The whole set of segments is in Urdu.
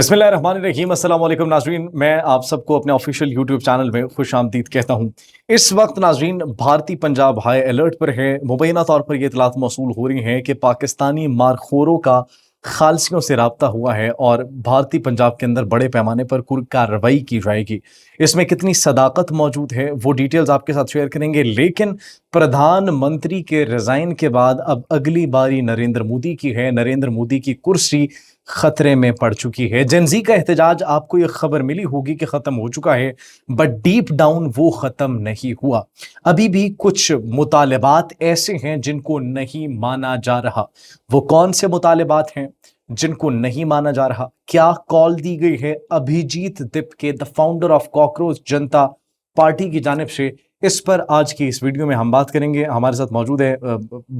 بسم اللہ الرحمن الرحیم۔ السلام علیکم ناظرین، میں آپ سب کو اپنے آفیشیل یوٹیوب چینل میں خوش آمدید کہتا ہوں۔ اس وقت ناظرین بھارتی پنجاب ہائی الرٹ پر ہے۔ مبینہ طور پر یہ اطلاعات موصول ہو رہی ہیں کہ پاکستانی مارخوروں کا خالصیوں سے رابطہ ہوا ہے اور بھارتی پنجاب کے اندر بڑے پیمانے پر کارروائی کی جائے گی۔ اس میں کتنی صداقت موجود ہے وہ ڈیٹیلز آپ کے ساتھ شیئر کریں گے، لیکن پردھان منتری کے ریزائن کے بعد اب اگلی باری نریندر مودی کی ہے۔ نریندر مودی کی کرسی خطرے میں پڑ چکی ہے۔ جن زی کا احتجاج آپ کو یہ خبر ملی ہوگی کہ ختم ہو چکا ہے، بٹ ڈیپ ڈاؤن وہ ختم نہیں ہوا۔ ابھی بھی کچھ مطالبات ایسے ہیں جن کو نہیں مانا جا رہا۔ وہ کون سے مطالبات ہیں جن کو نہیں مانا جا رہا؟ کیا کال دی گئی ہے ابھیجیت دپ کے the founder of cockroach Janata party کی جانب سے؟ اس پر آج کی اس ویڈیو میں ہم بات کریں گے۔ ہمارے ساتھ موجود ہے،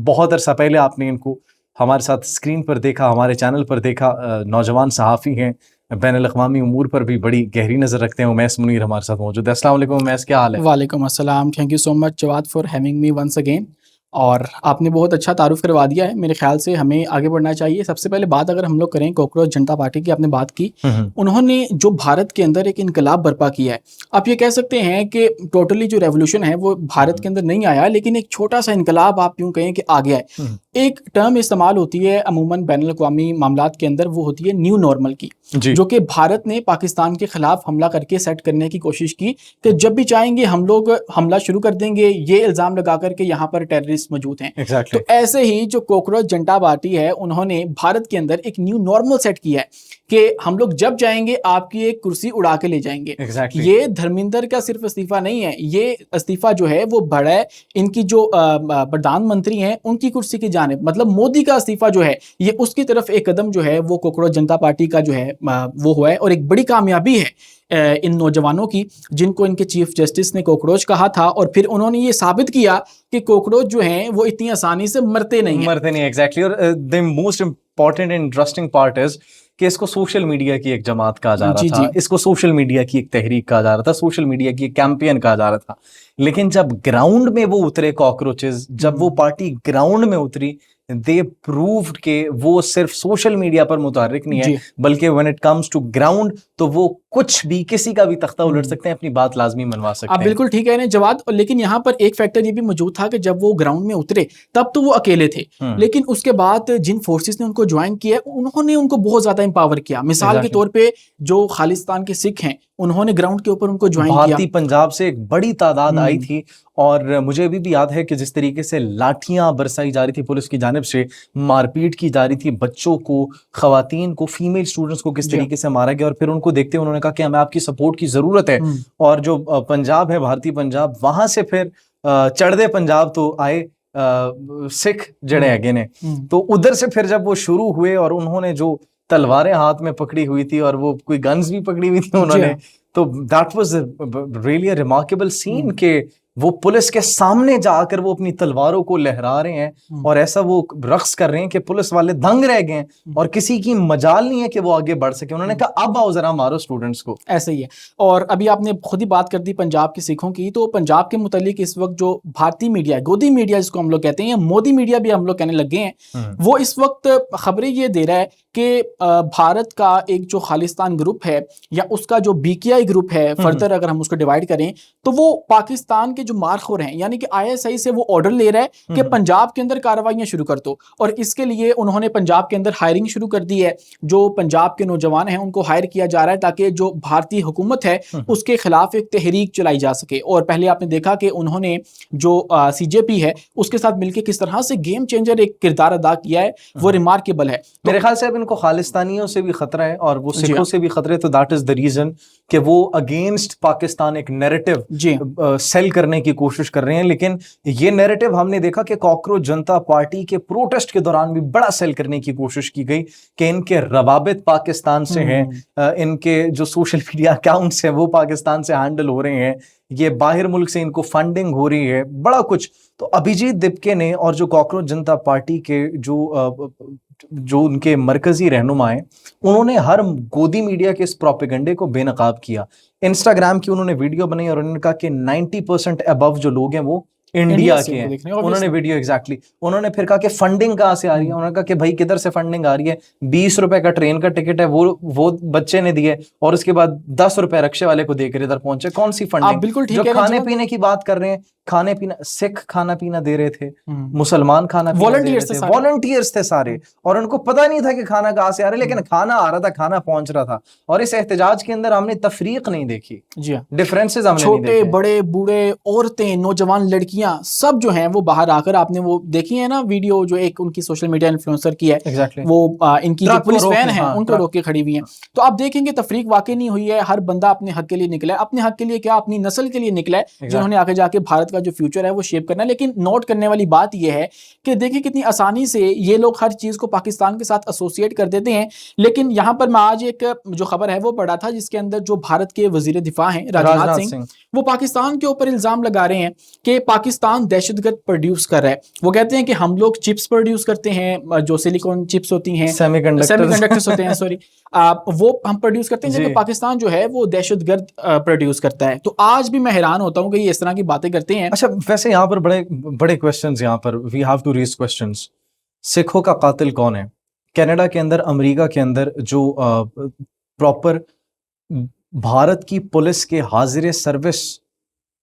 بہت عرصہ پہلے آپ نے ان کو ہمارے ساتھ اسکرین پر دیکھا، ہمارے چینل پر دیکھا، نوجوان صحافی ہیں، بین الاقوامی امور پر بھی بڑی گہری نظر رکھتے ہیں۔ امیس منیر ہمارے ساتھ موجود ہے۔ السلام علیکم امیس، کیا حال ہے؟ وعلیکم السلام، thank you so much Jawad for having me once again. اور آپ نے بہت اچھا تعارف کروا دیا ہے۔ میرے خیال سے ہمیں آگے بڑھنا چاہیے۔ سب سے پہلے بات اگر ہم لوگ کریں کاکروچ جنتا پارٹی کی، آپ نے بات کی، انہوں نے جو بھارت کے اندر ایک انقلاب برپا کیا ہے۔ آپ یہ کہہ سکتے ہیں کہ ٹوٹلی جو ریولوشن ہے وہ بھارت کے اندر نہیں آیا، لیکن ایک چھوٹا سا انقلاب آپ یوں کہیں کہ آ گیا ہے۔ ایک ٹرم استعمال ہوتی ہے عموماً بین الاقوامی معاملات کے اندر، وہ ہوتی ہے نیو نارمل کی، جو کہ بھارت نے پاکستان کے خلاف حملہ کر کے سیٹ کرنے کی کوشش کی کہ جب بھی چاہیں گے ہم لوگ حملہ شروع کر دیں گے، یہ الزام لگا کر کے یہاں پر ٹیررسٹ موجود ہیں۔ تو ایسے ہی جو کاکروچ جنتا پارٹی ہے، انہوں نے بھارت کے اندر ایک نیو نارمل سیٹ کیا ہے کہ ہم لوگ جب جائیں گے آپ کی ایک کرسی اڑا کے لے جائیں گے۔ یہ دھرمیندر کا صرف استعفیٰ نہیں ہے، یہ استعفیٰ جو ہے وہ بڑا ہے ان کی جو پردھان منتری ہیں ان کی کرسی کی جانب، مطلب مودی کا استعفیٰ جو ہے یہ اس کی طرف ایک قدم جو ہے وہ کاکروچ جنتا پارٹی کا جو ہے وہ ہوا ہے، اور ایک بڑی کامیابی ہے ان نوجوانوں کی جن کو ان کے چیف جسٹس نے کاکروچ کہا تھا، اور پھر انہوں نے یہ ثابت کیا کہ کاکروچ جو ہیں وہ اتنی آسانی سے مرتے نہیں ہیں۔ ایگزیکٹلی۔ اور the most important and interesting part is کہ اس کو سوشل میڈیا کی ایک جماعت کہا جا رہا تھا، اس کو سوشل میڈیا کی ایک تحریک کہا جا رہا تھا، سوشل میڈیا کی ایک کیمپین کہا جا رہا تھا، لیکن جب گراؤنڈ میں وہ اترے کاکروچز، جب وہ پارٹی گراؤنڈ میں اتری، they proved کہ وہ صرف سوشل میڈیا پر متحرک نہیں ہے، بلکہ when it comes to ground تو وہ کچھ بھی کسی کا بھی تختہ الٹ سکتے ہیں، اپنی بات لازمی منوا سکتے ہیں۔ آپ بالکل ٹھیک کہہ رہے ہیں جواد، لیکن یہاں پر ایک فیکٹر یہ بھی موجود تھا کہ جب وہ گراؤنڈ میں اترے تب تو وہ اکیلے تھے، لیکن اس کے بعد جن فورسز نے ان کو جوائن کیا انہوں نے ان کو بہت زیادہ امپاور کیا۔ مثال کے طور پہ جو خالصتان کے سکھ ہیں انہوں نے گراؤنڈ کے اوپر ان کو جوائن کیا۔ بھارتی پنجاب سے ایک بڑی تعداد آئی تھی، اور مجھے ابھی بھی یاد ہے کہ جس طریقے سے لاٹھیاں برسائی جا رہی تھی پولیس کی جانب سے، مار پیٹ کی جا رہی تھی، بچوں کو، خواتین کو، فیمیل اسٹوڈنٹس کو کس طریقے سے مارا گیا، اور پھر ان کو دیکھتے انہوں نے کہا کہ ہمیں آپ کی سپورٹ کی ضرورت ہے۔ اور جو پنجاب ہے، بھارتی پنجاب، وہاں سے پھر چڑھدے پنجاب تو آئے سکھ جڑے اگے نے، تو ادھر سے پھر جب وہ شروع ہوئے اور انہوں نے جو تلواریں ہاتھ میں پکڑی ہوئی تھی اور وہ کوئی گنز بھی پکڑی ہوئی تھی انہوں نے، تو that was really a remarkable scene کہ وہ پولیس کے سامنے جا کر وہ اپنی تلواروں کو لہرا رہے ہیں اور ایسا وہ رقص کر رہے ہیں کہ پولیس والے دنگ رہ گئے ہیں اور کسی کی مجال نہیں ہے کہ وہ آگے بڑھ سکے۔ انہوں نے کہا اب آؤ ذرا مارو اسٹوڈنٹس کو۔ ایسے ہی ہے۔ اور ابھی آپ نے خود ہی بات کر دی پنجاب کے سکھوں کی، تو پنجاب کے متعلق اس وقت جو بھارتی میڈیا، گودی میڈیا جس کو ہم لوگ کہتے ہیں، مودی میڈیا بھی ہم لوگ کہنے لگے ہیں، وہ اس وقت خبریں یہ دے رہا ہے کہ بھارت کا ایک جو خالصتان گروپ ہے یا اس کا جو بی کے آئی گروپ ہے، فردر اگر ہم اس کو ڈیوائیڈ کریں تو وہ پاکستان کے جو مارخور ہیں، یعنی کہ آئی ایس آئی سے وہ آرڈر لے رہا ہے کہ پنجاب کے اندر کارروائیاں شروع کر دو، اور اس کے لیے انہوں نے پنجاب کے اندر ہائرنگ شروع کر دی ہے۔ جو پنجاب کے نوجوان ہیں ان کو ہائر کیا جا رہا ہے تاکہ جو بھارتی حکومت ہے اس کے خلاف ایک تحریک چلائی جا سکے۔ اور پہلے آپ نے دیکھا کہ انہوں نے جو سی جے پی ہے اس کے ساتھ مل کے کس طرح سے گیم چینجر ایک کردار ادا کیا ہے، وہ ریمارکیبل ہے۔ میرے خیال سے اب ان کو خالصتانیوں سے بھی خطرہ ہے اور وہ سکھوں سے بھی خطرے، تو دیٹ از دا ریزن کہ وہ اگینسٹ پاکستان ایک نیریٹو سیل کرنے کی کوشش کر رہے ہیں۔ لیکن یہ نیریٹو ہم نے دیکھا کہ کاکروچ جنتا پارٹی کے پروٹیسٹ کے دوران بھی بڑا سیل کرنے کی کوشش کی گئی کہ ان کے روابط پاکستان سے ہیں، ان کے جو سوشل میڈیا اکاؤنٹس ہیں وہ پاکستان سے ہینڈل ہو رہے ہیں، یہ باہر ملک سے ان کو فنڈنگ ہو رہی ہے، بڑا کچھ۔ تو ابھیجیت دپکے نے اور جو کاکروچ جنتا پارٹی کے جو ان کے مرکزی رہنما ہیں، انہوں نے ہر گودی میڈیا کے اس پروپیگنڈے کو بے نقاب کیا۔ انسٹاگرام کی انہوں نے ویڈیو بنائی اور انہوں نے کہا کہ 90% ابو جو لوگ ہیں وہ انڈیا سے کے وہ ہیں. دیکھ رہے ہیں انہوں نے obviously. ویڈیو ایگزیکٹلی انہوں نے پھر کہا کہ فنڈنگ کہاں سے آ رہی ہے. انہوں نے کہا کہ بھائی کدھر سے فنڈنگ آ رہی ہے, 20 روپے کا ٹرین کا ٹکٹ ہے وہ بچے نے دیے اور اس کے بعد 10 روپے رکشے والے کو دے کر ادھر پہنچے. کون سی آپ فنڈنگ؟ بالکل ٹھیک جو کہہ رہے ہیں کھانے جواد. پینے کی بات کر رہے ہیں, کھانے پینا, سکھ کھانا پینا دے رہے تھے, مسلمان کھانا پینا دے رہے تھے, والنٹیئرز تھے سارے, اور ان کو پتہ نہیں تھا کہ کھانا کہاں سے آ رہا ہے, لیکن کھانا آ رہا تھا, کھانا پہنچ رہا تھا. اور اس احتجاج کے اندر ہم نے تفریق نہیں دیکھی, جی ہاں, ڈفرینسز ہم نے نہیں چھوٹے دیکھے. بڑے بوڑھے, عورتیں, نوجوان, لڑکیاں, سب جو ہیں وہ باہر آ کر, آپ نے وہ دیکھی ہے نا ویڈیو جو ایک ان کی سوشل میڈیا انفلوئنسر کی ہے, ایگزیکٹلی وہ ان کی جو ٹرک کو پولیس روک وین کے, ہیں ہاں ان کو روک کے کھڑی ہوئی ہیں. تو آپ دیکھیں گے تفریق واقعی نہیں ہوئی ہے, ہر بندہ اپنے حق کے لیے نکلا ہے, اپنے حق کے لیے کیا, اپنی نسل کے لیے نکلا ہے, جنہوں نے آگے جا کے بھارت کا جو فیوچر ہے وہ شیپ کرنا ہے. لیکن نوٹ کرنے والی بات یہ ہے کہ دیکھیں کتنی آسانی سے یہ لوگ ہر چیز کو پاکستان کے ساتھ ایسوسیٹ کر دیتے ہیں. لیکن یہاں پر میں آج ایک جو خبر ہے وہ پڑھا تھا جس کے اندر جو بھارت کے وزیر دفاع ہیں راجناتھ سنگھ, وہ پاکستان کے اوپر الزام لگا رہے ہیں کہ پاکستان دہشت گرد پروڈیوس کر رہا ہے. وہ کہتے ہیں کہ ہم لوگ چپس پروڈیوس کرتے ہیں, جو سلیکون چپس ہوتی ہیں, سیمی کنڈکٹرز ہوتے ہیں, سوری, وہ ہم پروڈیوس کرتے ہیں, جبکہ پاکستان جو ہے وہ دہشت گرد پروڈیوس کرتا ہے. تو آج بھی میں حیران ہوتا ہوں کہ یہ اس طرح کی باتیں کرتے ہیں. اچھا ویسے یہاں پر بڑے کویسچنز, یہاں پر we have to raise questions. سکھوں کا قاتل کون ہے؟ کینیڈا کے اندر, امریکہ کے اندر جو پراپر بھارت کی پولیس کے حاضر سروس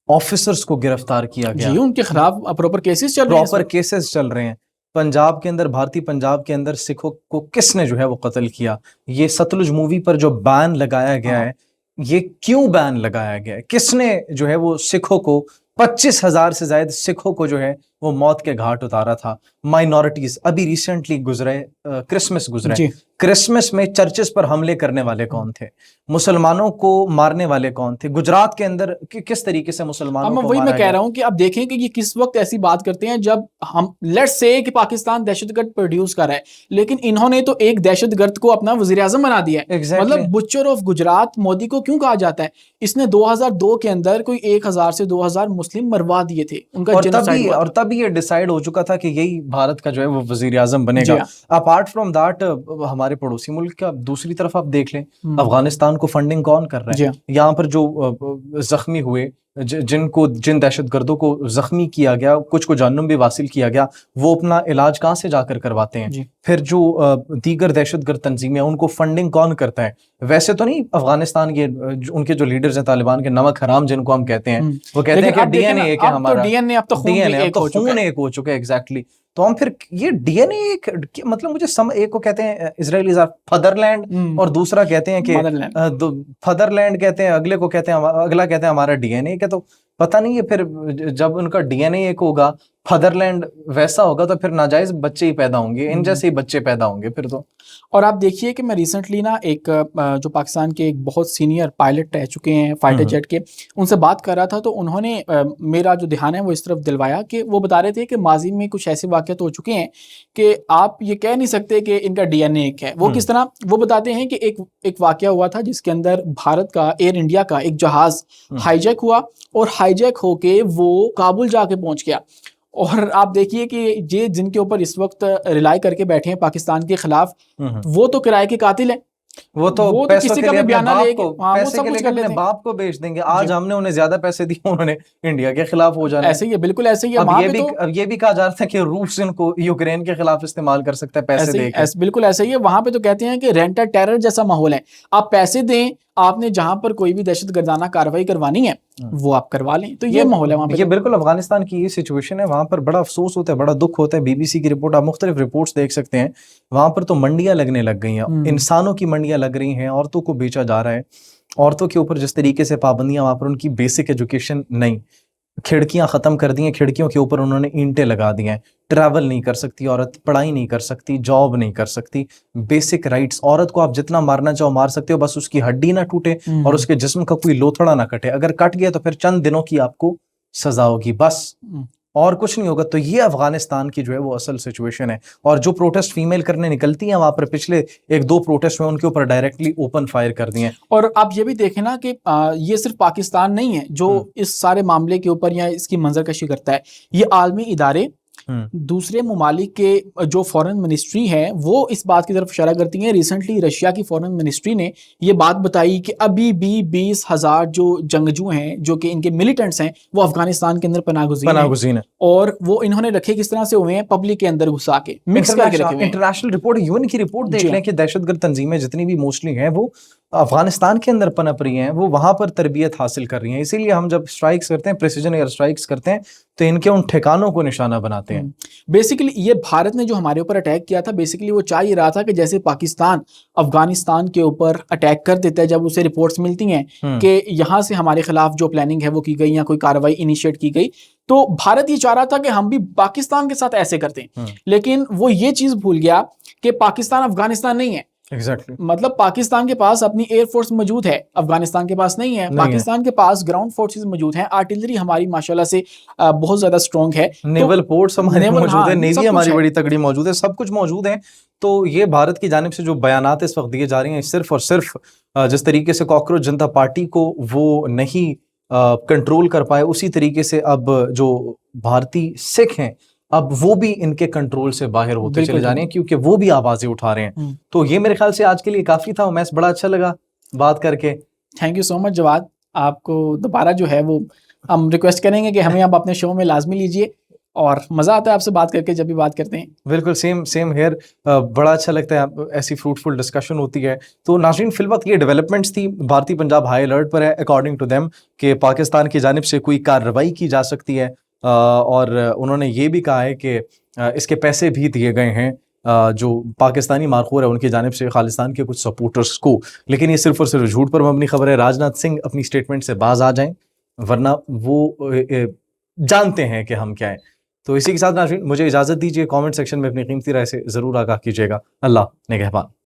آفیسرز کو گرفتار کیا گیا, جی ان کے خلاف پراپر کیسز چل رہے ہیں, پراپر کیسز چل رہے ہیں. پنجاب کے اندر, بھارتی پنجاب کے اندر سکھوں کو کس نے جو ہے وہ قتل کیا؟ یہ ستلج مووی پر جو بین لگایا گیا ہے, یہ کیوں بین لگایا گیا ہے؟ کس نے جو ہے وہ سکھوں کو 25,000 سے زائد سکھوں کو جو ہے وہ موت کے گھاٹ اتارا تھا؟ مائنورٹیز ابھی ریسنٹلی گزرے, کرسمس گزرے, کرسمس میں چرچز پر حملے کرنے والے کون تھے؟ مسلمانوں کو مارنے والے کون تھے؟ گجرات کے اندر کس طریقے سے مسلمانوں کو وہی مارا میں کہہ گیا؟ رہا ہوں کہ اب دیکھیں کہ یہ کس وقت ایسی بات کرتے ہیں جب ہم لیٹس سے کہ پاکستان دہشت گرد پروڈیوس کر رہا ہے, لیکن انہوں نے تو ایک دہشت گرد کو اپنا وزیر اعظم بنا دیا ہے. مطلب بچر آف گجرات مودی کو کیوں کہا جاتا ہے؟ اس نے 2002 کے اندر کوئی 1,000 سے 2,000 مسلم مروا دیے تھے, ان کا جنوسائیڈ ہوا تھا. اور تبھی یہ ڈیسائیڈ ہو چکا تھا کہ یہی بھارت کا جو ہے وہ وزیر اعظم بنے گا. اپارٹ فرام دیٹ, ہمارے پڑوسی ملک کا دوسری طرف آپ دیکھ لیں, افغانستان کو فنڈنگ کون کر رہا ہے؟ یہاں پر جو زخمی ہوئے, جن دہشت گردوں کو زخمی کیا گیا, کچھ کو جہنم بھی واصل کیا گیا, وہ اپنا علاج کہاں سے جا کر کرواتے ہیں؟ پھر جو دیگر دہشت گرد تنظیمیں ان کو فنڈنگ کون کرتا ہے؟ ویسے تو نہیں افغانستان کے ان کے جو لیڈرز ہیں طالبان کے, نمک حرام جن کو ہم کہتے ہیں, وہ کہتے ہیں کہ ڈی این اے ایک ہے ہمارا, ڈی این اے اب تو خون ایک ہو چکا ہے. ایگزیکٹلی. تو ہم پھر یہ ڈی این اے مطلب مجھے ایک کو کہتے ہیں اسرائیلیز فادر لینڈ, اور دوسرا کہتے ہیں کہ فادر لینڈ کہتے ہیں, اگلے کو کہتے ہیں, اگلا کہتے ہیں ہمارا ڈی این اے. کہ تو پتہ نہیں ہے پھر جب ان کا ڈی این اے ایک ہوگا, فادر لینڈ ویسا ہوگا, تو پھر ناجائز بچے ہی پیدا ہوں گے, ان جیسے ہی بچے پیدا ہوں گے پھر تو. اور آپ دیکھیے کہ میں ریسنٹلی نا ایک جو پاکستان کے ایک بہت سینئر پائلٹ رہ چکے ہیں فائٹر جیٹ کے, ان سے بات کر رہا تھا, تو انہوں نے میرا جو دھیان ہے وہ اس طرف دلوایا کہ وہ بتا رہے تھے کہ ماضی میں کچھ ایسے واقعات ہو چکے ہیں کہ آپ یہ کہہ نہیں سکتے کہ ان کا ڈی این اے ایک ہے. وہ کس طرح؟ وہ بتاتے ہیں کہ ایک واقعہ ہوا تھا جس کے اندر بھارت کا, ایئر انڈیا کا ایک جہاز ہائی جیک ہوا, اور ہائی جیک ہو کے وہ کابل جا کے پہنچ گیا. اور آپ دیکھیے کہ یہ جن کے اوپر اس وقت ریلائی کر کے بیٹھے ہیں پاکستان کے خلاف, وہ تو کرائے کے قاتل ہیں. وہ تو کسی کا بھی بیانہ لے کے پیسے کے لیے اپنے باپ کو بیچ دیں گے. آج ہم نے انہیں زیادہ پیسے دیے, انہوں نے انڈیا کے خلاف ہو جانا. ایسے ہی ہے, بالکل ایسے ہی ہے. اب یہ بھی کہا جا رہا ہے کہ روس ان کو یوکرین کے خلاف استعمال کر سکتا ہے پیسے دے کے. بالکل ایسے ہی ہے. وہاں پہ تو کہتے ہیں کہ رینٹ ٹیرر جیسا ماحول ہے, آپ پیسے دیں, آپ نے جہاں پر کوئی بھی دہشت گردانہ کارروائی کروانی ہے وہ آپ کروا لیں. تو یہ ماحول ہے وہاں پہ. یہ بالکل افغانستان کی یہ سچویشن ہے. وہاں پر بڑا افسوس ہوتا ہے, بڑا دکھ ہوتا ہے. بی بی سی کی رپورٹ, آپ مختلف رپورٹس دیکھ سکتے ہیں, وہاں پر تو منڈیاں لگنے لگ گئی ہیں, انسانوں کی منڈیاں لگ رہی ہیں, عورتوں کو بیچا جا رہا ہے. عورتوں کے اوپر جس طریقے سے پابندیاں, وہاں پر ان کی بیسک ایجوکیشن نہیں, کھڑکیاں ختم کر دی ہیں, کھڑکیوں کے اوپر انہوں نے اینٹیں لگا دی ہیں. ٹریول نہیں کر سکتی عورت, پڑھائی نہیں کر سکتی, جاب نہیں کر سکتی. بیسک رائٹس, عورت کو آپ جتنا مارنا چاہو مار سکتے ہو, بس اس کی ہڈی نہ ٹوٹے اور اس کے جسم کا کوئی لوتھڑا نہ کٹے. اگر کٹ گیا تو پھر چند دنوں کی آپ کو سزا ہوگی, بس اور کچھ نہیں ہوگا. تو یہ افغانستان کی جو ہے وہ اصل سچویشن ہے. اور جو پروٹیسٹ فیمیل کرنے نکلتی ہیں وہاں پر, پچھلے 1-2 پروٹیسٹ میں ان کے اوپر ڈائریکٹلی اوپن فائر کر دیے ہیں. اور آپ یہ بھی دیکھیں نا کہ یہ صرف پاکستان نہیں ہے جو اس سارے معاملے کے اوپر یا اس کی منظر کشی کرتا ہے, یہ عالمی ادارے, دوسرے ممالک کے جو فورن منسٹری ہے وہ اس بات کی طرف اشارہ کرتی ہیں. ریسنٹلی رشیا کی فورن منسٹری نے یہ بات بتائی کہ ابھی بھی 20,000 جو جنگجو ہیں جو کہ ان کے ملیٹنٹس ہیں وہ افغانستان کے اندر پناہ گزین ہیں, اور وہ انہوں نے رکھے کس طرح سے ہوئے ہیں, پبلک کے اندر گھسا کے مکس کر کے رکھے ہوئے ہیں. انٹرنیشنل رپورٹ, یون کی رپورٹ دیکھ لیں کہ دہشت گرد تنظیمیں جتنی بھی موسٹلی ہیں وہ افغانستان کے اندر پنپ رہی ہیں, وہ وہاں پر تربیت حاصل کر رہی ہیں. اسی لیے ہم جب اسٹرائکس کرتے ہیں, پریسیجن ایئر اسٹرائکس کرتے ہیں, تو ان کے ان ٹھکانوں کو نشانہ بناتے ہیں. بیسیکلی یہ بھارت نے جو ہمارے اوپر اٹیک کیا تھا, بیسیکلی وہ چاہ یہ رہا تھا کہ جیسے پاکستان افغانستان کے اوپر اٹیک کر دیتا ہے جب اسے رپورٹس ملتی ہیں کہ یہاں سے ہمارے خلاف جو پلاننگ ہے وہ کی گئی یا کوئی کارروائی انیشیٹ کی گئی, تو بھارت یہ چاہ رہا تھا کہ ہم بھی پاکستان کے ساتھ ایسے کرتے ہیں. لیکن وہ یہ چیز بھول گیا کہ پاکستان افغانستان نہیں ہے. Exactly. مطلب پاکستان کے پاس اپنی ایئر فورس موجود ہے, افغانستان کے پاس نہیں ہے. پاکستان کے پاس گراؤنڈ فورسز موجود ہیں, آرٹلری ہماری ماشاءاللہ سے بہت زیادہ اسٹرانگ ہے, نیول پورٹس ہمارے موجود ہیں, نیوی ہماری بڑی تگڑی موجود ہے, سب کچھ موجود ہیں. تو یہ بھارت کی جانب سے جو بیانات اس وقت دیے جا رہے ہیں, صرف اور صرف جس طریقے سے کاکروچ جنتا پارٹی کو وہ نہیں کنٹرول کر پائے, اسی طریقے سے اب جو بھارتی سکھ ہیں اب وہ بھی ان کے کنٹرول سے باہر ہوتے چلے جا رہے ہیں, کیونکہ وہ بھی آوازیں اٹھا رہے ہیں. تو یہ میرے خیال سے آج کے لیے کافی تھا. میں بڑا اچھا لگا بات کر کے. تھینک یو سو مچ جواد, آپ کو دوبارہ جو ہے وہ ہم ریکویسٹ کریں گے کہ ہمیں آپ اپنے شو میں لازمی لیجئے, اور مزہ آتا ہے آپ سے بات کر کے جب بھی بات کرتے ہیں. بالکل سیم ہیئر, بڑا اچھا لگتا ہے, ایسی فروٹفل ڈسکشن ہوتی ہے. تو ناظرین فی الوقت یہ ڈیولپمنٹس تھی, بھارتی پنجاب ہائی الرٹ پر ہے اکارڈنگ ٹو دیم کہ پاکستان کی جانب سے کوئی کارروائی کی جا سکتی ہے, اور انہوں نے یہ بھی کہا ہے کہ اس کے پیسے بھی دیے گئے ہیں جو پاکستانی مارخور ہے ان کی جانب سے خالصتان کے کچھ سپورٹرز کو. لیکن یہ صرف اور صرف جھوٹ پر مبنی خبر ہے. راجناتھ سنگھ اپنی سٹیٹمنٹ سے باز آ جائیں, ورنہ وہ جانتے ہیں کہ ہم کیا ہیں. تو اسی کے ساتھ ناظرین مجھے اجازت دیجیے, کامنٹ سیکشن میں اپنی قیمتی رائے سے ضرور آگاہ کیجیے گا. اللہ نگہبان.